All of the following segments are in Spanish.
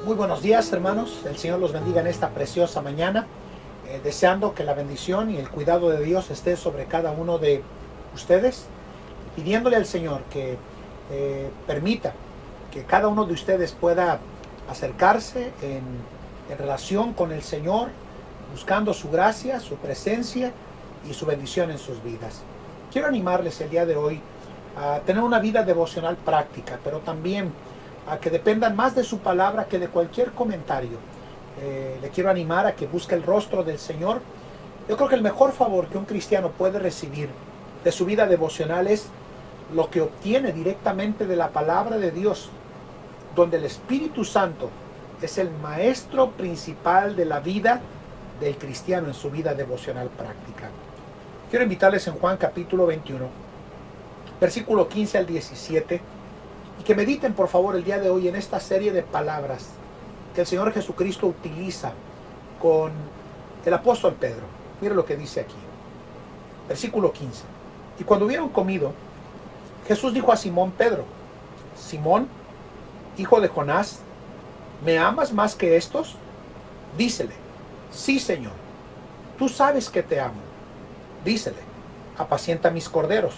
Muy buenos días, hermanos. El Señor los bendiga en esta preciosa mañana, deseando que la bendición y el cuidado de Dios esté sobre cada uno de ustedes, pidiéndole al Señor que permita que cada uno de ustedes pueda acercarse en relación con el Señor, buscando su gracia, su presencia y su bendición en sus vidas. Quiero animarles el día de hoy a tener una vida devocional práctica, pero también a que dependan más de su palabra que de cualquier comentario. Le quiero animar a que busque el rostro del Señor. Yo creo que el mejor favor que un cristiano puede recibir de su vida devocional es lo que obtiene directamente de la palabra de Dios, donde el Espíritu Santo es el maestro principal de la vida del cristiano en su vida devocional práctica. Quiero invitarles en Juan capítulo 21, versículo 15 al 17, y que mediten por favor el día de hoy en esta serie de palabras que el Señor Jesucristo utiliza con el apóstol Pedro. Mire lo que dice aquí, versículo 15. Y cuando hubieron comido, Jesús dijo a Simón Pedro: Simón, hijo de Jonás, ¿me amas más que estos? Dícele: sí, Señor, tú sabes que te amo. Dícele: apacienta mis corderos.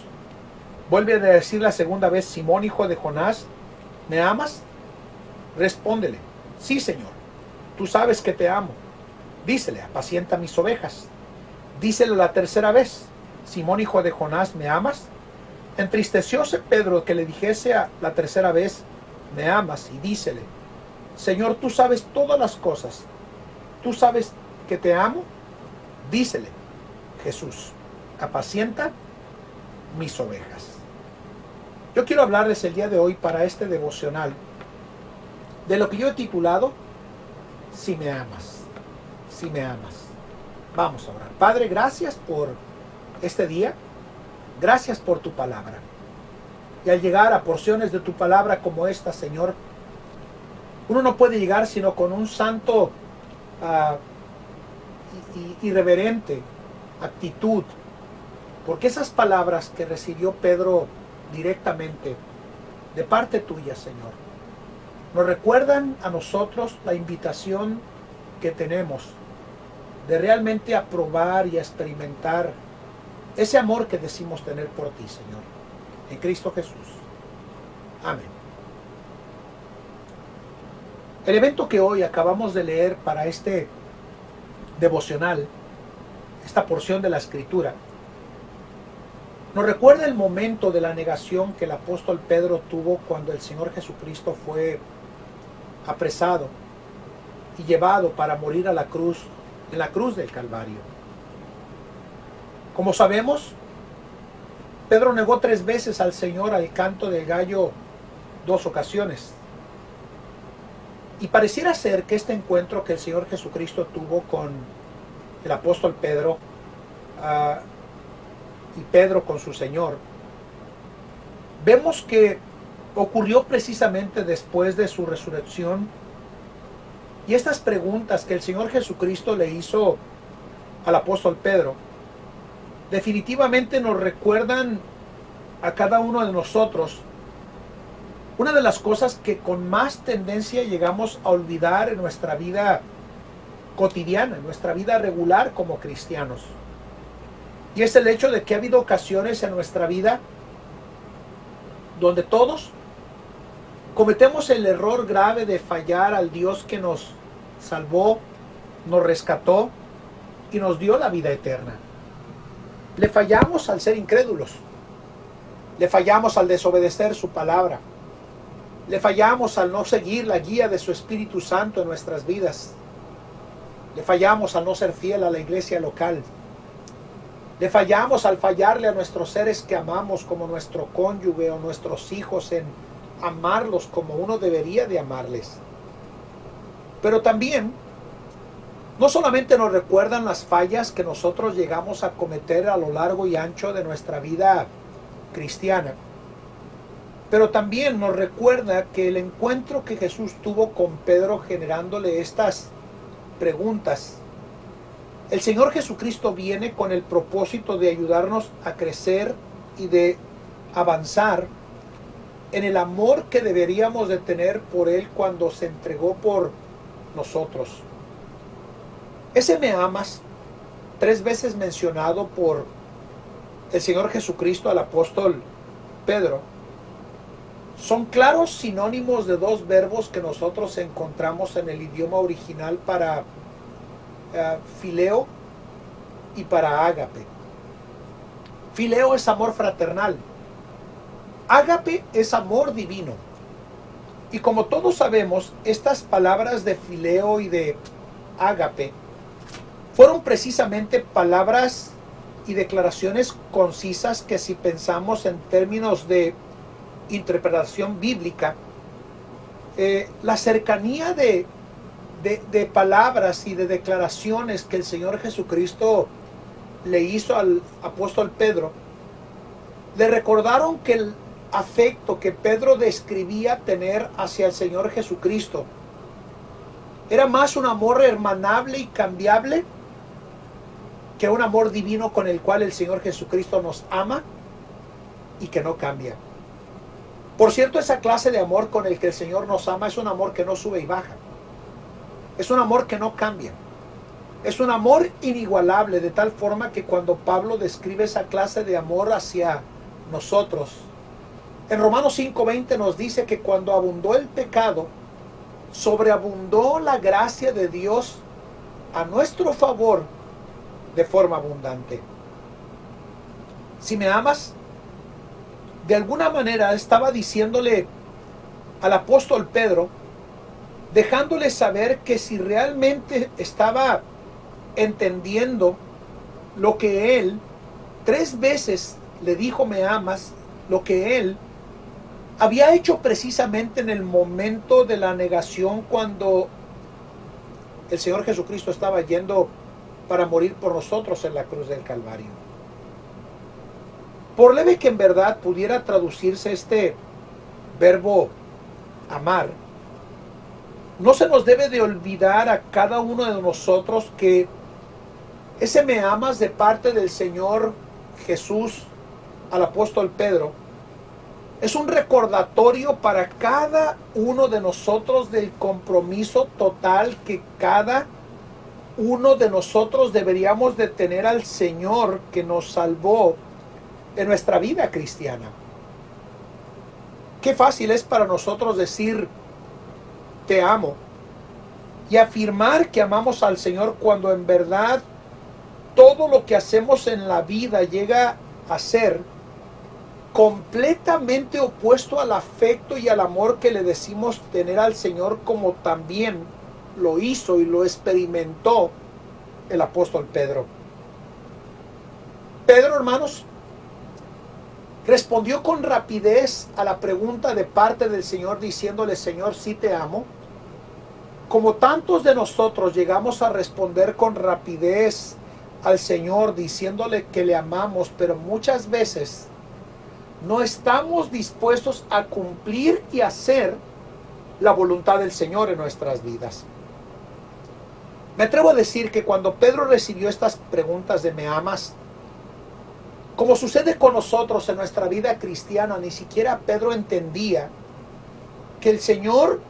Vuelve a decir la segunda vez: Simón, hijo de Jonás, ¿me amas? Respóndele: sí, Señor, tú sabes que te amo. Dícele: apacienta mis ovejas. Dícele la tercera vez: Simón, hijo de Jonás, ¿me amas? Entristecióse Pedro que le dijese a la tercera vez: ¿me amas? Y dícele: Señor, tú sabes todas las cosas. ¿Tú sabes que te amo? Dícele Jesús: apacienta mis ovejas. Yo quiero hablarles el día de hoy para este devocional de lo que yo he titulado Si me amas, si me amas. Vamos a orar. Padre, gracias por este día, gracias por tu palabra. Y al llegar a porciones de tu palabra como esta, Señor, uno no puede llegar sino con un santo irreverente actitud, porque esas palabras que recibió Pedro directamente de parte tuya, Señor, nos recuerdan a nosotros la invitación que tenemos de realmente aprobar y experimentar ese amor que decimos tener por ti, Señor, en Cristo Jesús. Amén. El evento que hoy acabamos de leer para este devocional, esta porción de la Escritura, nos recuerda el momento de la negación que el apóstol Pedro tuvo cuando el Señor Jesucristo fue apresado y llevado para morir a la cruz, en la cruz del Calvario. Como sabemos, Pedro negó 3 veces al Señor al canto del gallo 2 ocasiones. Y pareciera ser que este encuentro que el Señor Jesucristo tuvo con el apóstol Pedro, y Pedro con su Señor, vemos que ocurrió precisamente después de su resurrección. Y estas preguntas que el Señor Jesucristo le hizo al apóstol Pedro definitivamente nos recuerdan a cada uno de nosotros una de las cosas que con más tendencia llegamos a olvidar en nuestra vida cotidiana, en nuestra vida regular como cristianos. Y es el hecho de que ha habido ocasiones en nuestra vida donde todos cometemos el error grave de fallar al Dios que nos salvó, nos rescató y nos dio la vida eterna. Le fallamos al ser incrédulos. Le fallamos al desobedecer su palabra. Le fallamos al no seguir la guía de su Espíritu Santo en nuestras vidas. Le fallamos al no ser fiel a la iglesia local. Le fallamos al fallarle a nuestros seres que amamos, como nuestro cónyuge o nuestros hijos, en amarlos como uno debería de amarles. Pero también, no solamente nos recuerdan las fallas que nosotros llegamos a cometer a lo largo y ancho de nuestra vida cristiana, pero también nos recuerda que el encuentro que Jesús tuvo con Pedro generándole estas preguntas, el Señor Jesucristo viene con el propósito de ayudarnos a crecer y de avanzar en el amor que deberíamos de tener por Él cuando se entregó por nosotros. Ese me amas, 3 veces mencionado por el Señor Jesucristo al apóstol Pedro, son claros sinónimos de 2 verbos que nosotros encontramos en el idioma original para fileo y para ágape. Fileo es amor fraternal. Ágape es amor divino. Y como todos sabemos, estas palabras de fileo y de ágape fueron precisamente palabras y declaraciones concisas que, si pensamos en términos de interpretación bíblica, la cercanía de palabras y de declaraciones que el Señor Jesucristo le hizo al apóstol Pedro, le recordaron que el afecto que Pedro describía tener hacia el Señor Jesucristo era más un amor hermanable y cambiable que un amor divino con el cual el Señor Jesucristo nos ama y que no cambia. Por cierto, esa clase de amor con el que el Señor nos ama es un amor que no sube y baja. Es un amor que no cambia. Es un amor inigualable, de tal forma que cuando Pablo describe esa clase de amor hacia nosotros, en Romanos 5:20 nos dice que cuando abundó el pecado, sobreabundó la gracia de Dios a nuestro favor de forma abundante. Si me amas, de alguna manera estaba diciéndole al apóstol Pedro, dejándole saber que si realmente estaba entendiendo lo que él 3 veces le dijo me amas, lo que él había hecho precisamente en el momento de la negación, cuando el Señor Jesucristo estaba yendo para morir por nosotros en la cruz del Calvario. Por leve que en verdad pudiera traducirse este verbo amar, no se nos debe de olvidar a cada uno de nosotros que ese me amas de parte del Señor Jesús al apóstol Pedro es un recordatorio para cada uno de nosotros del compromiso total que cada uno de nosotros deberíamos de tener al Señor que nos salvó en nuestra vida cristiana. Qué fácil es para nosotros decir te amo y afirmar que amamos al Señor, cuando en verdad todo lo que hacemos en la vida llega a ser completamente opuesto al afecto y al amor que le decimos tener al Señor, como también lo hizo y lo experimentó el apóstol Pedro. Pedro, hermanos, respondió con rapidez a la pregunta de parte del Señor, diciéndole: Señor, sí te amo. Como tantos de nosotros llegamos a responder con rapidez al Señor diciéndole que le amamos, pero muchas veces no estamos dispuestos a cumplir y hacer la voluntad del Señor en nuestras vidas. Me atrevo a decir que cuando Pedro recibió estas preguntas de ¿me amas?, como sucede con nosotros en nuestra vida cristiana, ni siquiera Pedro entendía que el Señor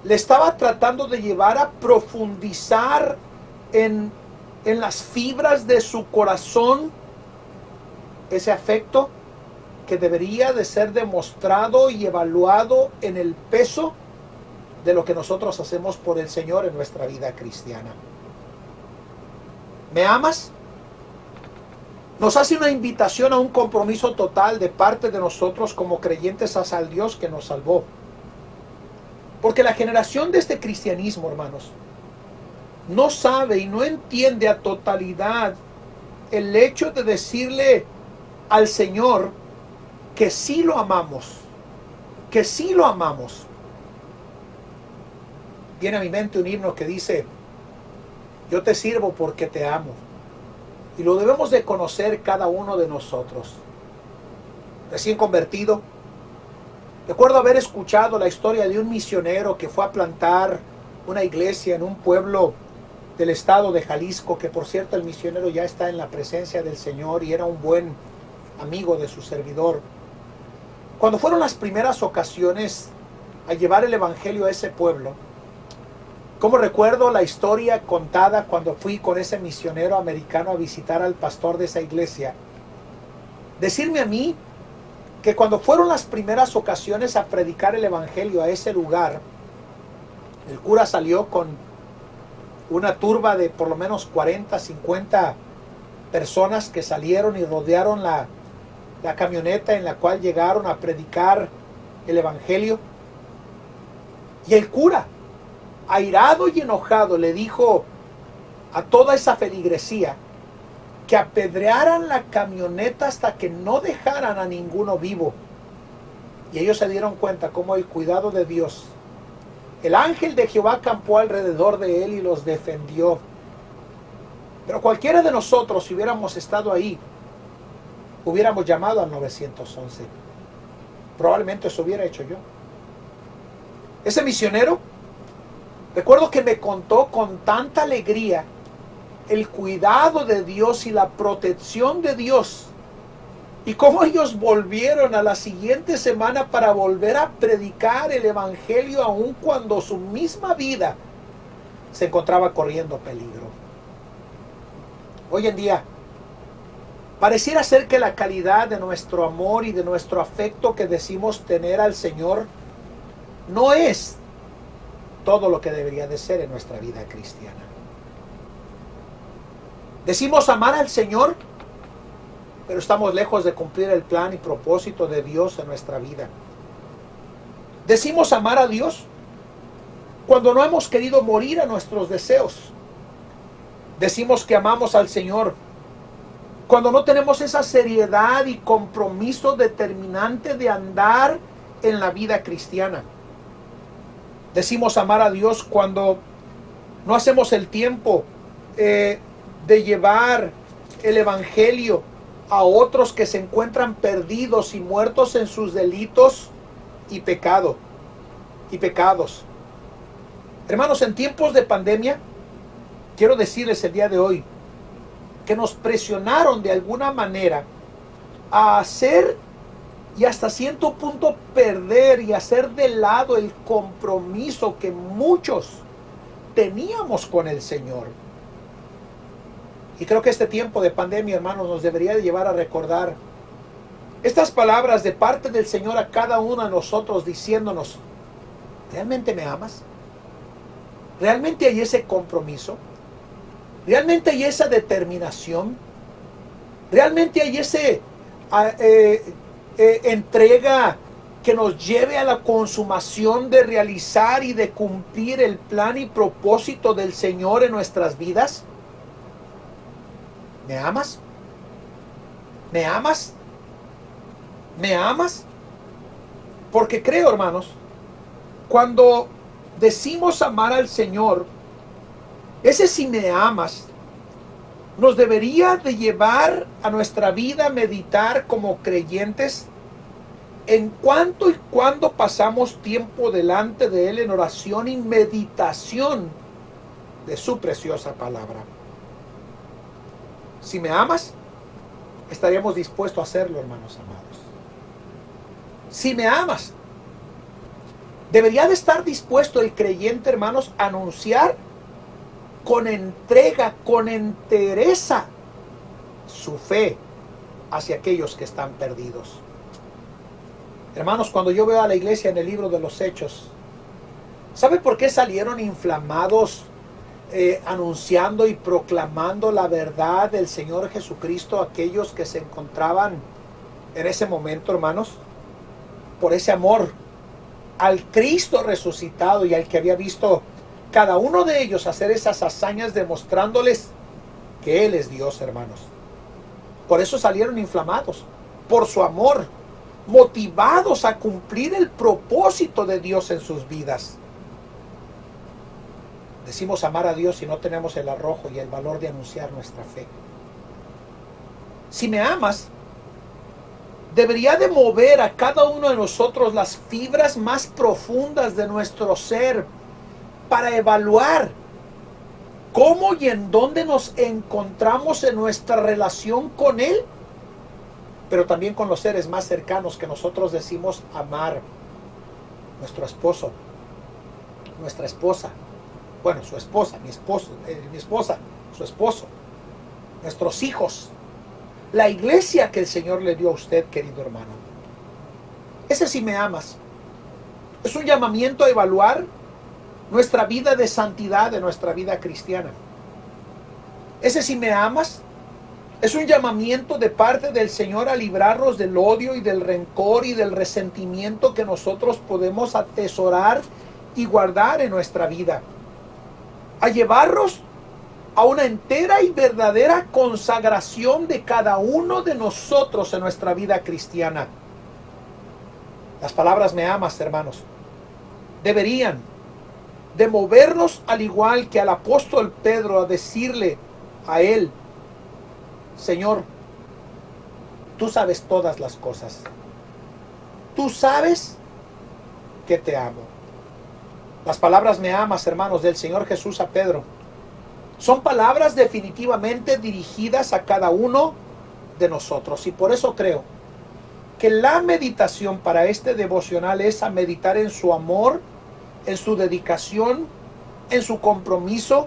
le estaba tratando de llevar a profundizar en las fibras de su corazón ese afecto que debería de ser demostrado y evaluado en el peso de lo que nosotros hacemos por el Señor en nuestra vida cristiana. ¿Me amas? Nos hace una invitación a un compromiso total de parte de nosotros como creyentes hacia el Dios que nos salvó. Porque la generación de este cristianismo, hermanos, no sabe y no entiende a totalidad el hecho de decirle al Señor que sí lo amamos, que sí lo amamos. Viene a mi mente un himno que dice: yo te sirvo porque te amo. Y lo debemos de conocer cada uno de nosotros. Recién convertido, recuerdo haber escuchado la historia de un misionero que fue a plantar una iglesia en un pueblo del estado de Jalisco, que por cierto el misionero ya está en la presencia del Señor y era un buen amigo de su servidor. Cuando fueron las primeras ocasiones a llevar el evangelio a ese pueblo, como recuerdo la historia contada cuando fui con ese misionero americano a visitar al pastor de esa iglesia, decirme a mí que cuando fueron las primeras ocasiones a predicar el evangelio a ese lugar, el cura salió con una turba de por lo menos 40, 50 personas que salieron y rodearon la camioneta en la cual llegaron a predicar el evangelio. Y el cura, airado y enojado, le dijo a toda esa feligresía que apedrearan la camioneta hasta que no dejaran a ninguno vivo. Y ellos se dieron cuenta cómo el cuidado de Dios, el ángel de Jehová acampó alrededor de él y los defendió. Pero cualquiera de nosotros, si hubiéramos estado ahí, hubiéramos llamado al 911. Probablemente eso hubiera hecho yo. Ese misionero, recuerdo que me contó con tanta alegría el cuidado de Dios y la protección de Dios, y cómo ellos volvieron a la siguiente semana para volver a predicar el evangelio aun cuando su misma vida se encontraba corriendo peligro. Hoy en día, pareciera ser que la calidad de nuestro amor y de nuestro afecto que decimos tener al Señor no es todo lo que debería de ser en nuestra vida cristiana. Decimos amar al Señor, pero estamos lejos de cumplir el plan y propósito de Dios en nuestra vida. Decimos amar a Dios cuando no hemos querido morir a nuestros deseos. Decimos que amamos al Señor cuando no tenemos esa seriedad y compromiso determinante de andar en la vida cristiana. Decimos amar a Dios cuando no hacemos el tiempo de llevar el evangelio a otros que se encuentran perdidos y muertos en sus delitos y pecados. Hermanos, en tiempos de pandemia, quiero decirles el día de hoy que nos presionaron de alguna manera a hacer y hasta cierto punto perder y hacer de lado el compromiso que muchos teníamos con el Señor. Y creo que este tiempo de pandemia, hermanos, nos debería de llevar a recordar estas palabras de parte del Señor a cada uno de nosotros diciéndonos: ¿realmente me amas? ¿Realmente hay ese compromiso? ¿Realmente hay esa determinación? ¿Realmente hay ese entrega que nos lleve a la consumación de realizar y de cumplir el plan y propósito del Señor en nuestras vidas? ¿Me amas? ¿Me amas? ¿Me amas? Porque creo, hermanos, cuando decimos amar al Señor, ese "si me amas" nos debería de llevar a nuestra vida a meditar como creyentes en cuánto y cuándo pasamos tiempo delante de Él en oración y meditación de su preciosa palabra. Si me amas, estaríamos dispuestos a hacerlo, hermanos amados. Si me amas, debería de estar dispuesto el creyente, hermanos, a anunciar con entrega, con entereza, su fe hacia aquellos que están perdidos. Hermanos, cuando yo veo a la iglesia en el libro de los Hechos, ¿sabe por qué salieron inflamados anunciando y proclamando la verdad del Señor Jesucristo a aquellos que se encontraban en ese momento, hermanos? Por ese amor al Cristo resucitado y al que había visto cada uno de ellos hacer esas hazañas demostrándoles que Él es Dios, hermanos. Por eso salieron inflamados, por su amor, motivados a cumplir el propósito de Dios en sus vidas. Decimos amar a Dios y no tenemos el arrojo y el valor de anunciar nuestra fe. Si me amas, debería de mover a cada uno de nosotros las fibras más profundas de nuestro ser para evaluar cómo y en dónde nos encontramos en nuestra relación con Él pero también con los seres más cercanos que nosotros decimos amar. Nuestro esposo, nuestra esposa, bueno, su esposa, mi esposa, su esposo, nuestros hijos, la iglesia que el Señor le dio a usted, querido hermano. Ese sí me amas. Es un llamamiento a evaluar nuestra vida de santidad, de nuestra vida cristiana. Ese sí me amas. Es un llamamiento de parte del Señor a librarnos del odio y del rencor y del resentimiento que nosotros podemos atesorar y guardar en nuestra vida. A llevarnos a una entera y verdadera consagración de cada uno de nosotros en nuestra vida cristiana. Las palabras me amas, hermanos, deberían de movernos al igual que al apóstol Pedro a decirle a él: Señor, tú sabes todas las cosas. Tú sabes que te amo. Las palabras me amas, hermanos, del Señor Jesús a Pedro, son palabras definitivamente dirigidas a cada uno de nosotros. Y por eso creo que la meditación para este devocional es a meditar en su amor, en su dedicación, en su compromiso,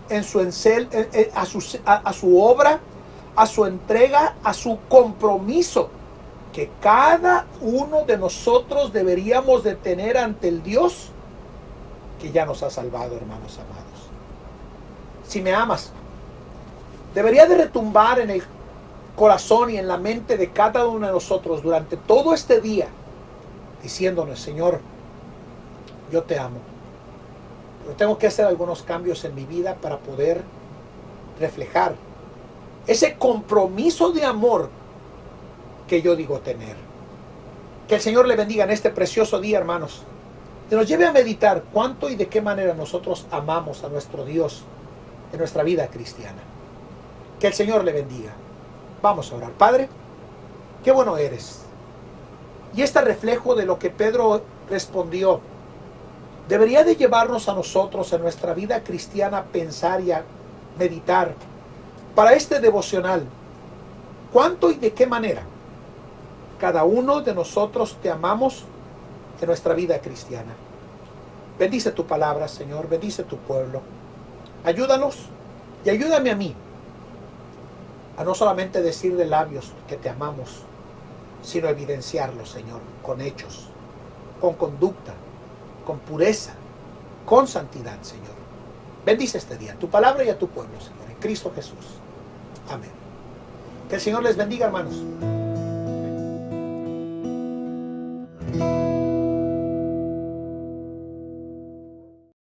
en su a su obra, a su entrega, a su compromiso que cada uno de nosotros deberíamos de tener ante el Dios que ya nos ha salvado, hermanos amados. Si me amas, debería de retumbar en el corazón y en la mente de cada uno de nosotros durante todo este día, diciéndonos: Señor, yo te amo, pero tengo que hacer algunos cambios en mi vida para poder reflejar ese compromiso de amor que yo digo tener. Que el Señor le bendiga en este precioso día, hermanos, que nos lleve a meditar cuánto y de qué manera nosotros amamos a nuestro Dios en nuestra vida cristiana. Que el Señor le bendiga. Vamos a orar. Padre, qué bueno eres. Y este reflejo de lo que Pedro respondió debería de llevarnos a nosotros en nuestra vida cristiana a pensar y a meditar para este devocional cuánto y de qué manera cada uno de nosotros te amamos en nuestra vida cristiana. Bendice tu palabra, Señor, bendice tu pueblo. Ayúdanos y ayúdame a mí a no solamente decir de labios que te amamos, sino evidenciarlo, Señor, con hechos, con conducta, con pureza, con santidad, Señor. Bendice este día, tu palabra y a tu pueblo, Señor, en Cristo Jesús. Amén. Que el Señor les bendiga, hermanos.